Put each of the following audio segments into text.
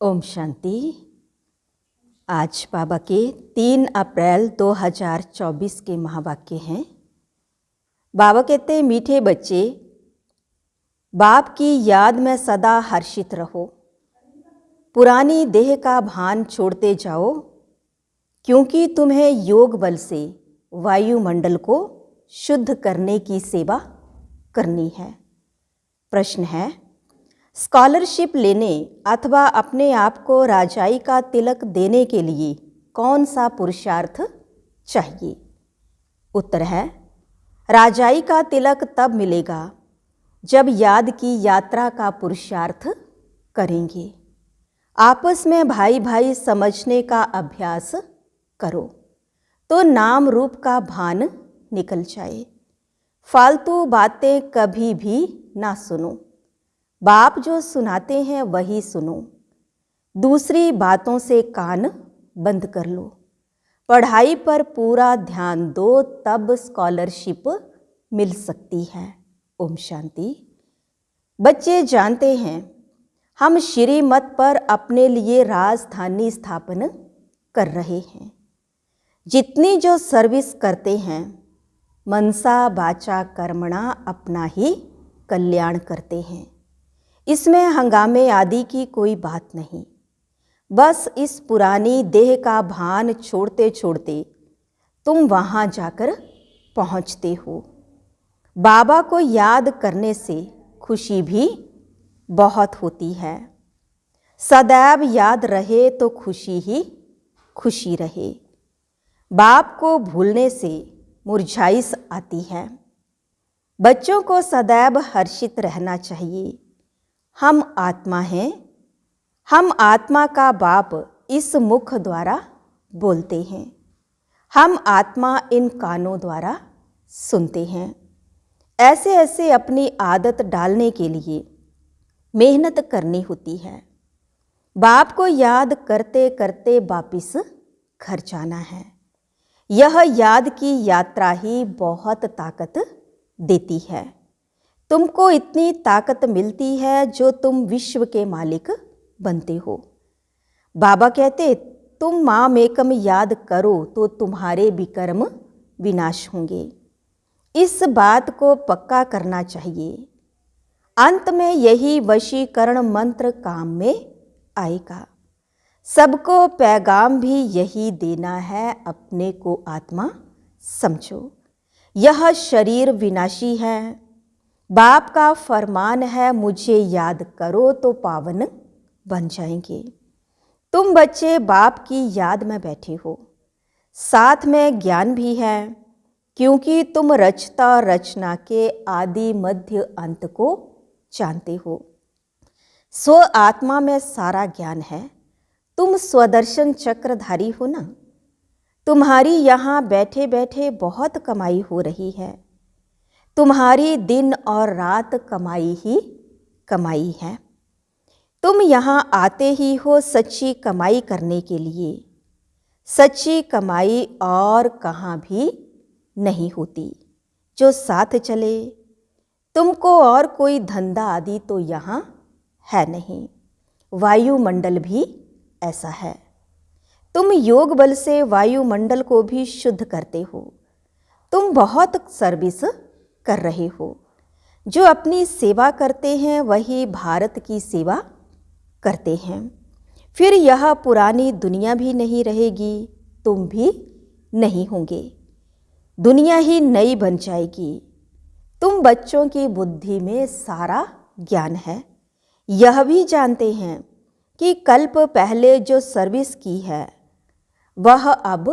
ओम शांति। आज बाबा के 3 अप्रैल 2024 के महावाक्य हैं। बाबा कहते हैं, मीठे बच्चे, बाप की याद में सदा हर्षित रहो। पुरानी देह का भान छोड़ते जाओ, क्योंकि तुम्हें योग बल से वायुमंडल को शुद्ध करने की सेवा करनी है। प्रश्न है, स्कॉलरशिप लेने अथवा अपने आप को राजाई का तिलक देने के लिए कौन सा पुरुषार्थ चाहिए? उत्तर है, राजाई का तिलक तब मिलेगा जब याद की यात्रा का पुरुषार्थ करेंगे। आपस में भाई भाई समझने का अभ्यास करो तो नाम रूप का भान निकल जाए। फालतू बातें कभी भी ना सुनो। बाप जो सुनाते हैं वही सुनो। दूसरी बातों से कान बंद कर लो। पढ़ाई पर पूरा ध्यान दो, तब स्कॉलरशिप मिल सकती है। ओम शांति। बच्चे जानते हैं, हम श्रीमत पर अपने लिए राजधानी स्थापन कर रहे हैं। जितनी जो सर्विस करते हैं, मनसा वाचा कर्मणा अपना ही कल्याण करते हैं। इसमें हंगामे आदि की कोई बात नहीं। बस इस पुरानी देह का भान छोड़ते छोड़ते तुम वहाँ जाकर पहुँचते हो। बाबा को याद करने से खुशी भी बहुत होती है। सदैव याद रहे तो खुशी ही खुशी रहे। बाप को भूलने से मुरझाइश आती है। बच्चों को सदैव हर्षित रहना चाहिए। हम आत्मा हैं। हम आत्मा का बाप इस मुख द्वारा बोलते हैं। हम आत्मा इन कानों द्वारा सुनते हैं। ऐसे ऐसे अपनी आदत डालने के लिए मेहनत करनी होती है। बाप को याद करते करते वापिस घर जाना है। यह याद की यात्रा ही बहुत ताकत देती है। तुमको इतनी ताकत मिलती है जो तुम विश्व के मालिक बनते हो। बाबा कहते, तुम माम एकम याद करो तो तुम्हारे विकर्म विनाश होंगे। इस बात को पक्का करना चाहिए। अंत में यही वशीकरण मंत्र काम में आएगा। सबको पैगाम भी यही देना है, अपने को आत्मा समझो। यह शरीर विनाशी है। बाप का फरमान है, मुझे याद करो तो पावन बन जाएंगे। तुम बच्चे बाप की याद में बैठे हो। साथ में ज्ञान भी है, क्योंकि तुम रचता रचना के आदि मध्य अंत को जानते हो। स्व आत्मा में सारा ज्ञान है। तुम स्वदर्शन चक्रधारी हो ना। तुम्हारी यहाँ बैठे बैठे बहुत कमाई हो रही है। तुम्हारी दिन और रात कमाई ही कमाई है। तुम यहाँ आते ही हो सच्ची कमाई करने के लिए। सच्ची कमाई और कहाँ भी नहीं होती। जो साथ चले, तुमको और कोई धंधा आदि तो यहाँ है नहीं। वायुमंडल भी ऐसा है। तुम योग बल से वायुमंडल को भी शुद्ध करते हो। तुम बहुत सर्विस कर रहे हो। जो अपनी सेवा करते हैं वही भारत की सेवा करते हैं। फिर यह पुरानी दुनिया भी नहीं रहेगी, तुम भी नहीं होंगे। दुनिया ही नई बन जाएगी। तुम बच्चों की बुद्धि में सारा ज्ञान है। यह भी जानते हैं कि कल्प पहले जो सर्विस की है वह अब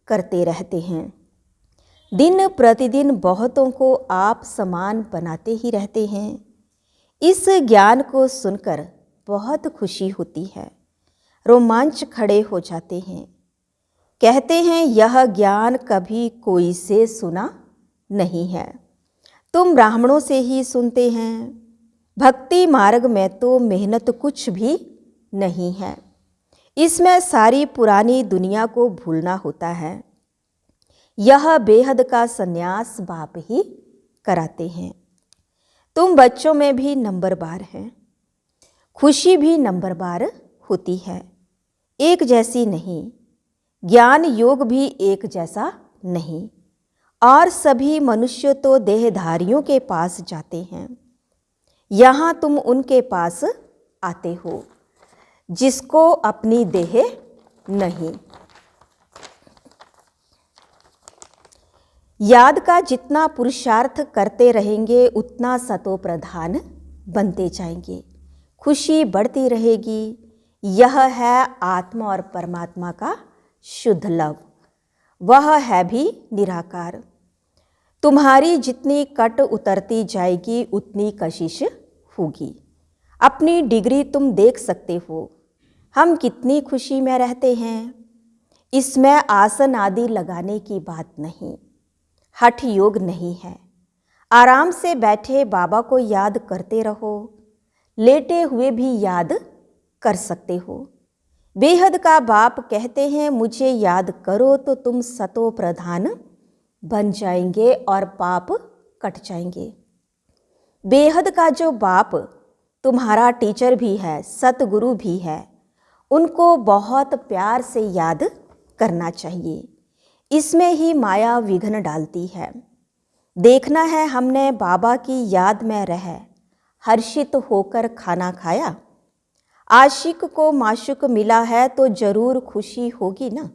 करते रहते हैं। दिन प्रतिदिन बहुतों को आप समान बनाते ही रहते हैं। इस ज्ञान को सुनकर बहुत खुशी होती है। रोमांच खड़े हो जाते हैं। कहते हैं, यह ज्ञान कभी कोई से सुना नहीं है। तुम ब्राह्मणों से ही सुनते हैं। भक्ति मार्ग में तो मेहनत कुछ भी नहीं है। इसमें सारी पुरानी दुनिया को भूलना होता है। यह बेहद का संन्यास बाप ही कराते हैं। तुम बच्चों में भी नंबरवार हैं। खुशी भी नंबरवार होती है, एक जैसी नहीं। ज्ञान योग भी एक जैसा नहीं। और सभी मनुष्य तो देहधारियों के पास जाते हैं। यहाँ तुम उनके पास आते हो जिसको अपनी देह नहीं। याद का जितना पुरुषार्थ करते रहेंगे उतना सतो प्रधान बनते जाएंगे, खुशी बढ़ती रहेगी। यह है आत्मा और परमात्मा का शुद्ध लव, वह है भी निराकार। तुम्हारी जितनी कट उतरती जाएगी उतनी कशिश होगी। अपनी डिग्री तुम देख सकते हो, हम कितनी खुशी में रहते हैं। इसमें आसन आदि लगाने की बात नहीं, हठ योग नहीं है। आराम से बैठे बाबा को याद करते रहो, लेटे हुए भी याद कर सकते हो। बेहद का बाप कहते हैं मुझे याद करो तो तुम सतो प्रधान बन जाएंगे और पाप कट जाएंगे। बेहद का जो बाप तुम्हारा टीचर भी है, सतगुरु भी है, उनको बहुत प्यार से याद करना चाहिए। इसमें ही माया विघ्न डालती है। देखना है हमने बाबा की याद में रह हर्षित होकर खाना खाया। आशिक को माशुक मिला है तो जरूर खुशी होगी ना।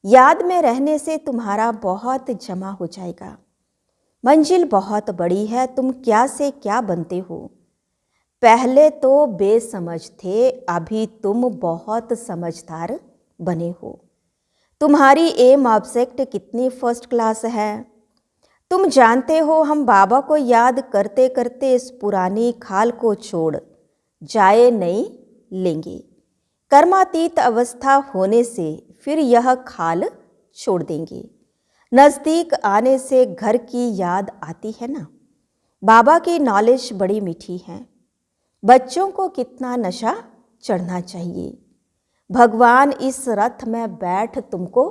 याद में रहने से तुम्हारा बहुत जमा हो जाएगा। मंजिल बहुत बड़ी है, तुम क्या से क्या बनते हो। पहले तो बेसमझ थे, अभी तुम बहुत समझदार बने हो। तुम्हारी एम ऑब्जेक्ट कितनी फर्स्ट क्लास है। तुम जानते हो हम बाबा को याद करते करते इस पुरानी खाल को छोड़ जाए नहीं लेंगे। कर्मातीत अवस्था होने से फिर यह खाल छोड़ देंगे। नज़दीक आने से घर की याद आती है ना। बाबा की नॉलेज बड़ी मीठी है। बच्चों को कितना नशा चढ़ना चाहिए। भगवान इस रथ में बैठ तुमको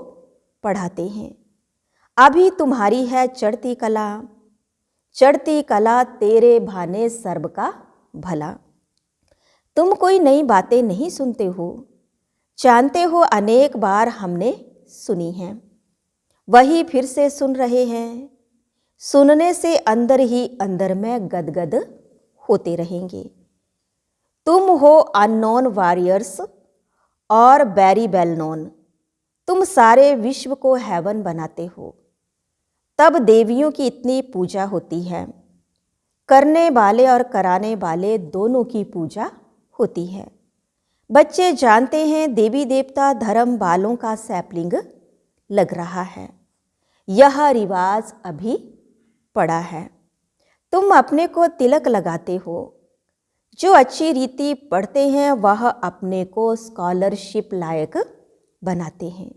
पढ़ाते हैं। अभी तुम्हारी है चढ़ती कला। चढ़ती कला तेरे भाने सर्ब का भला। तुम कोई नई बातें नहीं सुनते हो, जानते हो अनेक बार हमने सुनी हैं, वही फिर से सुन रहे हैं। सुनने से अंदर ही अंदर में गदगद होते रहेंगे। तुम हो अननोन वॉरियर्स और वेरी वेल नोन। तुम सारे विश्व को हेवन बनाते हो। तब देवियों की इतनी पूजा होती है। करने वाले और कराने वाले दोनों की पूजा होती है। बच्चे जानते हैं देवी देवता धर्म वालों का सैपलिंग लग रहा है। यह रिवाज अभी पड़ा है। तुम अपने को तिलक लगाते हो। जो अच्छी रीति पढ़ते हैं वह अपने को स्कॉलरशिप लायक बनाते हैं।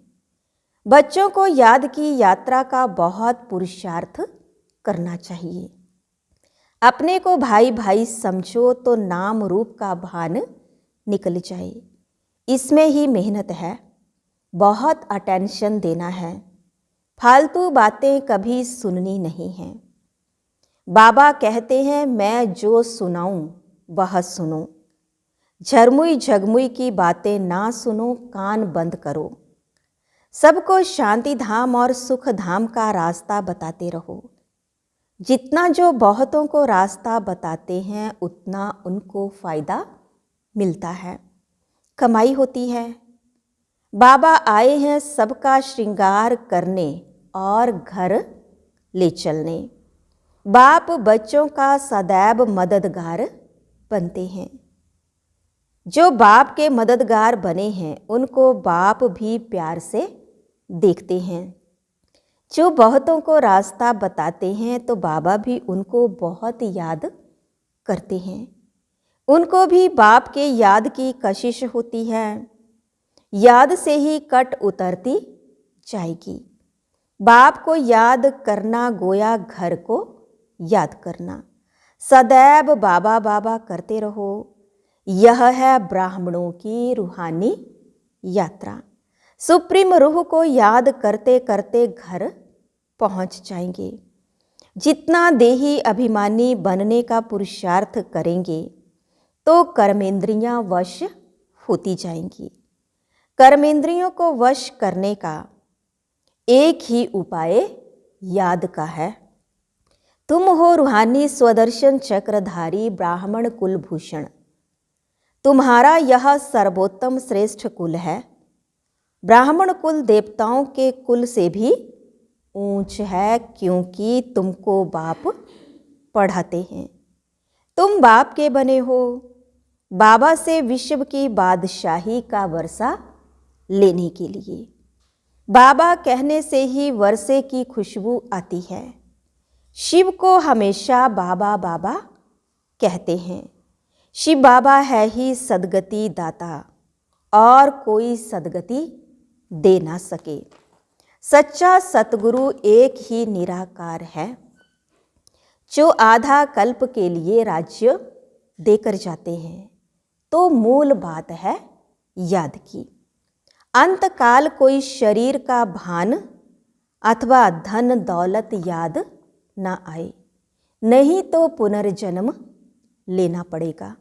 बच्चों को याद की यात्रा का बहुत पुरुषार्थ करना चाहिए। अपने को भाई भाई समझो तो नाम रूप का भान निकल जाए। इसमें ही मेहनत है, बहुत अटेंशन देना है। फालतू बातें कभी सुननी नहीं है। बाबा कहते हैं मैं जो सुनाऊं वह सुनो। झरमुई झगमुई की बातें ना सुनो, कान बंद करो। सबको शांति धाम और सुख धाम का रास्ता बताते रहो। जितना जो बहुतों को रास्ता बताते हैं उतना उनको फायदा मिलता है, कमाई होती है। बाबा आए हैं सबका श्रृंगार करने और घर ले चलने। बाप बच्चों का सदैव मददगार बनते हैं। जो बाप के मददगार बने हैं उनको बाप भी प्यार से देखते हैं। जो बहुतों को रास्ता बताते हैं तो बाबा भी उनको बहुत याद करते हैं। उनको भी बाप के याद की कशिश होती है। याद से ही कट उतरती जाएगी। बाप को याद करना गोया घर को याद करना। सदैव बाबा बाबा करते रहो। यह है ब्राह्मणों की रूहानी यात्रा। सुप्रीम रूह को याद करते करते घर पहुंच जाएंगे। जितना देही अभिमानी बनने का पुरुषार्थ करेंगे तो कर्मेंद्रियां वश होती जाएंगी। कर्मेंद्रियों को वश करने का एक ही उपाय याद का है। तुम हो रूहानी स्वदर्शन चक्रधारी ब्राह्मण कुलभूषण। तुम्हारा यह सर्वोत्तम श्रेष्ठ कुल है। ब्राह्मण कुल देवताओं के कुल से भी ऊंच है, क्योंकि तुमको बाप पढ़ाते हैं। तुम बाप के बने हो। बाबा से विश्व की बादशाही का वर्षा लेने के लिए। बाबा कहने से ही वर्षे की खुशबू आती है। शिव को हमेशा बाबा बाबा कहते हैं। शिव बाबा है ही सद्गति दाता, और कोई सद्गति दे ना सके। सच्चा सतगुरु एक ही निराकार है, जो आधा कल्प के लिए राज्य देकर जाते हैं। तो मूल बात है याद की। अंतकाल कोई शरीर का भान अथवा धन दौलत याद ना आए, नहीं तो पुनर्जन्म लेना पड़ेगा।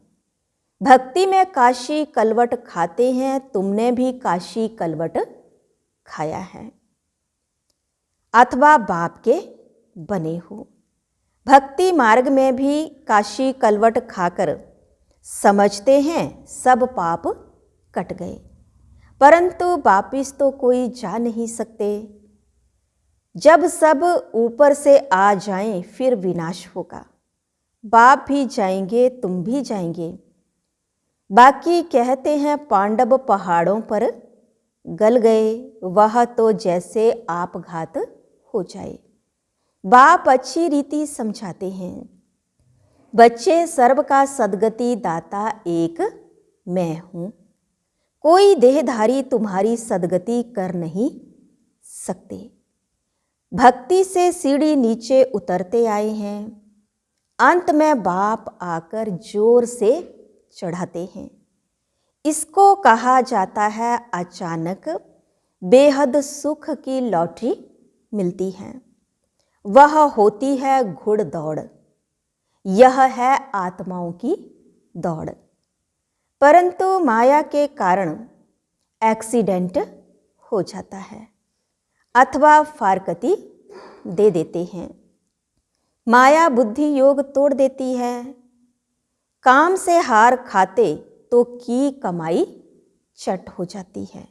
भक्ति में काशी कलवट खाते हैं, तुमने भी काशी कलवट खाया है, अथवा बाप के बने हो। भक्ति मार्ग में भी काशी कलवट खाकर समझते हैं सब पाप कट गए, परंतु वापिस तो कोई जा नहीं सकते। जब सब ऊपर से आ जाएं फिर विनाश होगा। बाप भी जाएंगे, तुम भी जाएंगे। बाकी कहते हैं पांडव पहाड़ों पर गल गए, वह तो जैसे आपघात हो जाए। बाप अच्छी रीति समझाते हैं। बच्चे, सर्व का सद्गति दाता एक मैं हूँ। कोई देहधारी तुम्हारी सद्गति कर नहीं सकते। भक्ति से सीढ़ी नीचे उतरते आए हैं, अंत में बाप आकर जोर से चढ़ाते हैं। इसको कहा जाता है अचानक बेहद सुख की लॉटरी मिलती है। वह होती है घुड़ दौड़। यह है आत्माओं की दौड़। परंतु माया के कारण एक्सीडेंट हो जाता है अथवा फारकती दे देते हैं। माया बुद्धि योग तोड़ देती है। काम से हार खाते तो की कमाई चट हो जाती है।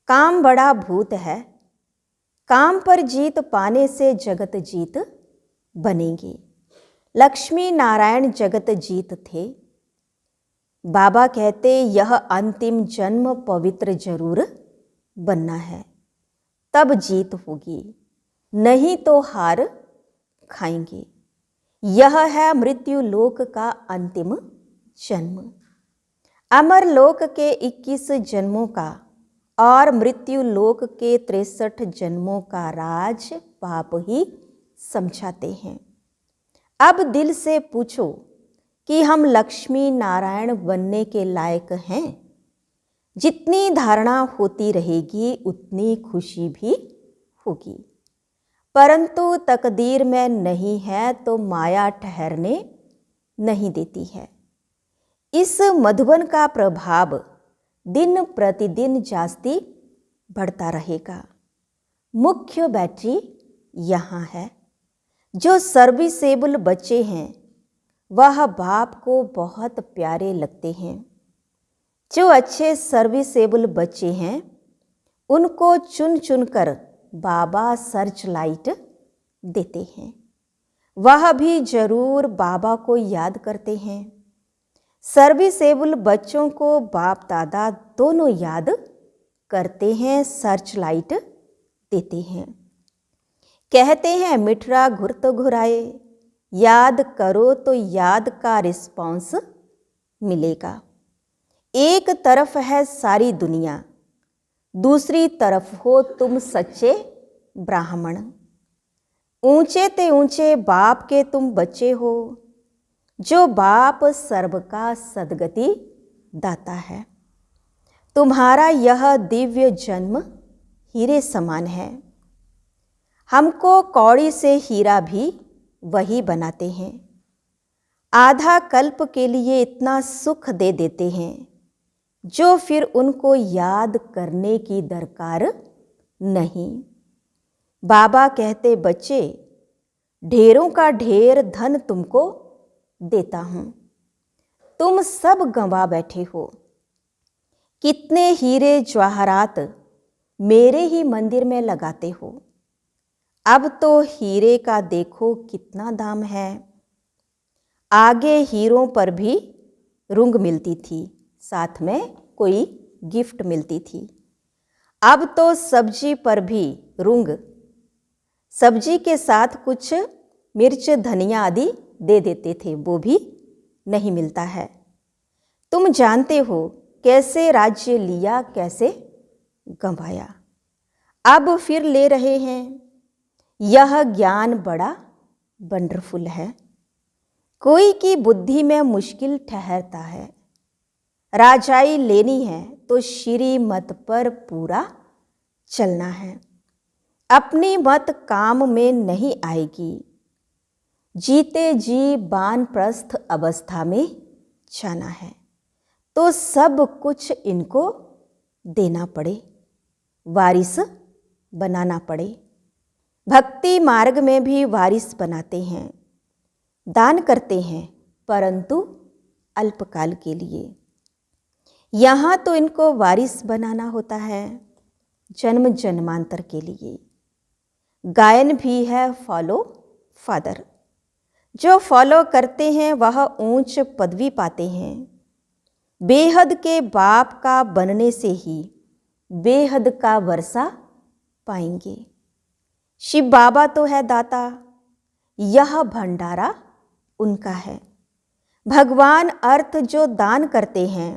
काम बड़ा भूत है। काम पर जीत पाने से जगत जीत बनेंगे। लक्ष्मी नारायण जगत जीत थे। बाबा कहते यह अंतिम जन्म पवित्र जरूर बनना है, तब जीत होगी, नहीं तो हार खाएंगे। यह है मृत्यु लोक का अंतिम जन्म। अमर लोक के 21 जन्मों का और मृत्यु लोक के 63 जन्मों का राज बाप ही समझाते हैं। अब दिल से पूछो कि हम लक्ष्मी नारायण बनने के लायक हैं। जितनी धारणा होती रहेगी उतनी खुशी भी होगी, परंतु तकदीर में नहीं है तो माया ठहरने नहीं देती है। इस मधुबन का प्रभाव दिन प्रतिदिन जास्ती बढ़ता रहेगा। मुख्य बैटरी यहाँ है। जो सर्विसेबल बच्चे हैं वह बाप को बहुत प्यारे लगते हैं। जो अच्छे सर्विसेबल बच्चे हैं उनको चुन चुन कर बाबा सर्च लाइट देते हैं। वह भी जरूर बाबा को याद करते हैं। सर्विसेबल बच्चों को बाप दादा दोनों याद करते हैं, सर्च लाइट देते हैं। कहते हैं मिठरा घुर तो घुराए, याद करो तो याद का रिस्पॉन्स मिलेगा। एक तरफ है सारी दुनिया, दूसरी तरफ हो तुम सच्चे ब्राह्मण। ऊंचे ते ऊंचे बाप के तुम बच्चे हो। जो बाप सर्व का सद्गति दाता है। तुम्हारा यह दिव्य जन्म हीरे समान है। हमको कौड़ी से हीरा भी वही बनाते हैं। आधा कल्प के लिए इतना सुख दे देते हैं जो फिर उनको याद करने की दरकार नहीं। बाबा कहते, बच्चे, ढेरों का ढेर धन तुमको देता हूं, तुम सब गंवा बैठे हो। कितने हीरे जवाहरात मेरे ही मंदिर में लगाते हो। अब तो हीरे का देखो कितना दाम है। आगे हीरों पर भी रुंग मिलती थी, साथ में कोई गिफ्ट मिलती थी। अब तो सब्जी पर भी रुंग, सब्जी के साथ कुछ मिर्च धनिया आदि दे देते थे, वो भी नहीं मिलता है। तुम जानते हो कैसे राज्य लिया, कैसे गंवाया, अब फिर ले रहे हैं। यह ज्ञान बड़ा वंडरफुल है। कोई की बुद्धि में मुश्किल ठहरता है। राजाई लेनी है तो श्रीमत पर पूरा चलना है। अपनी मत काम में नहीं आएगी। जीते जी वानप्रस्थ अवस्था में जाना है तो सब कुछ इनको देना पड़े, वारिस बनाना पड़े। भक्ति मार्ग में भी वारिस बनाते हैं, दान करते हैं, परंतु अल्पकाल के लिए। यहाँ तो इनको वारिस बनाना होता है जन्म जन्मांतर के लिए। गायन भी है फॉलो फादर। जो फॉलो करते हैं वह ऊंच पदवी पाते हैं। बेहद के बाप का बनने से ही बेहद का वर्षा पाएंगे। शिव बाबा तो है दाता, यह भंडारा उनका है। भगवान अर्थ जो दान करते हैं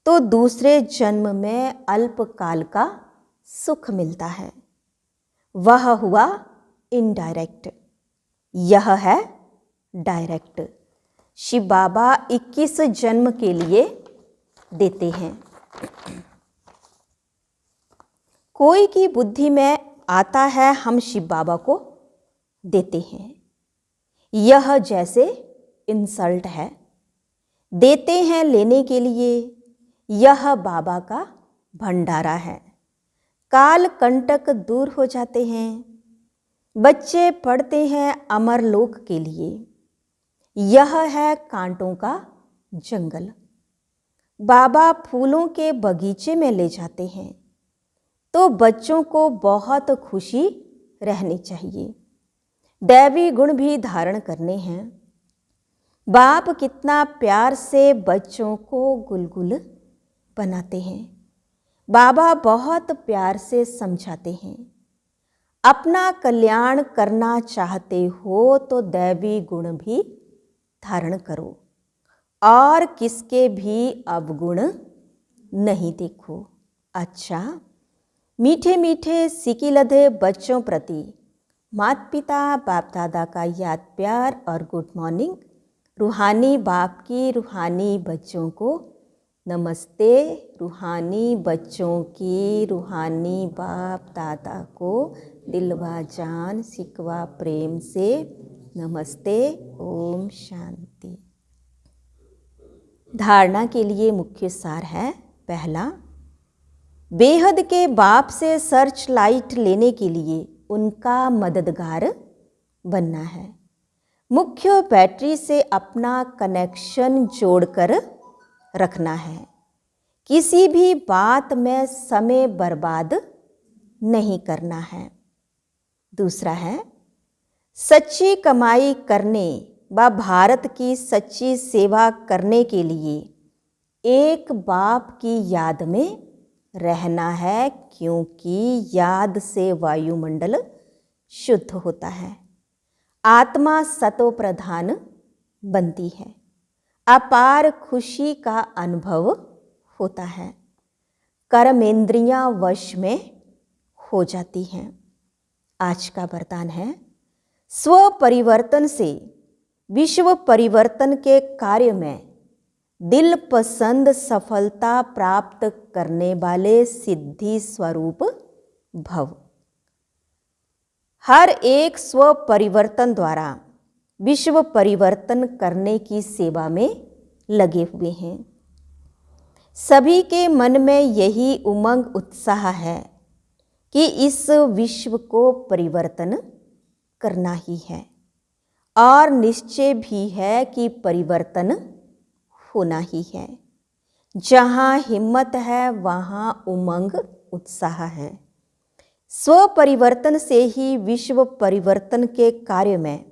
तो दूसरे जन्म में अल्पकाल का सुख मिलता है। वह हुआ इनडायरेक्ट, यह है डायरेक्ट। शिव बाबा 21 जन्म के लिए देते हैं। कोई की बुद्धि में आता है हम शिव बाबा को देते हैं, यह जैसे इंसल्ट है। देते हैं लेने के लिए, यह बाबा का भंडारा है। काल कंटक दूर हो जाते हैं। बच्चे पढ़ते हैं अमरलोक के लिए, यह है कांटों का जंगल। बाबा फूलों के बगीचे में ले जाते हैं तो बच्चों को बहुत खुशी रहनी चाहिए। दैवी गुण भी धारण करने हैं। बाप कितना प्यार से बच्चों को गुलगुल बनाते हैं। बाबा बहुत प्यार से समझाते हैं। अपना कल्याण करना चाहते हो तो दैवी गुण भी धारण करो और किसके भी अवगुण नहीं देखो। अच्छा, मीठे मीठे सिकी लधे बच्चों प्रति माता पिता बाप दादा का याद प्यार और गुड मॉर्निंग। रूहानी बाप की रूहानी बच्चों को नमस्ते। रूहानी बच्चों की रूहानी बाप दादा को दिलवा जान सिकवा प्रेम से नमस्ते। ओम शांति। धारणा के लिए मुख्य सार है। पहला, बेहद के बाप से सर्च लाइट लेने के लिए उनका मददगार बनना है। मुख्य बैटरी से अपना कनेक्शन जोड़कर रखना है। किसी भी बात में समय बर्बाद नहीं करना है। दूसरा है, सच्ची कमाई करने व भारत की सच्ची सेवा करने के लिए एक बाप की याद में रहना है, क्योंकि याद से वायुमंडल शुद्ध होता है, आत्मा सतो प्रधान बनती है, अपार खुशी का अनुभव होता है, कर्मेंद्रियां वश में हो जाती हैं। आज का वरदान है, स्व परिवर्तन से विश्व परिवर्तन के कार्य में दिल पसंद सफलता प्राप्त करने वाले सिद्धि स्वरूप भव। हर एक स्व परिवर्तन द्वारा विश्व परिवर्तन करने की सेवा में लगे हुए हैं। सभी के मन में यही उमंग उत्साह है कि इस विश्व को परिवर्तन करना ही है और निश्चय भी है कि परिवर्तन होना ही है। जहाँ हिम्मत है वहाँ उमंग उत्साह है। स्व परिवर्तन से ही विश्व परिवर्तन के कार्य में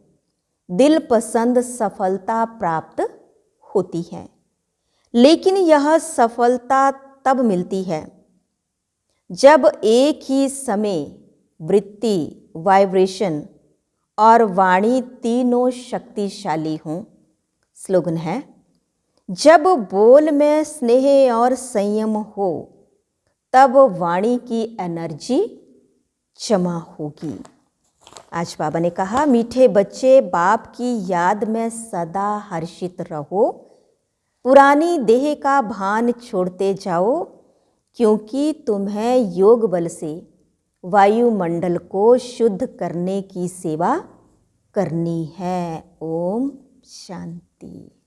दिल पसंद सफलता प्राप्त होती है। लेकिन यह सफलता तब मिलती है जब एक ही समय वृत्ति, वाइब्रेशन और वाणी तीनों शक्तिशाली हों। स्लोगन है, जब बोल में स्नेह और संयम हो तब वाणी की एनर्जी जमा होगी। आज बाबा ने कहा, मीठे बच्चे बाप की याद में सदा हर्षित रहो, पुरानी देह का भान छोड़ते जाओ, क्योंकि तुम्हें योग बल से वायुमंडल को शुद्ध करने की सेवा करनी है। ओम शांति।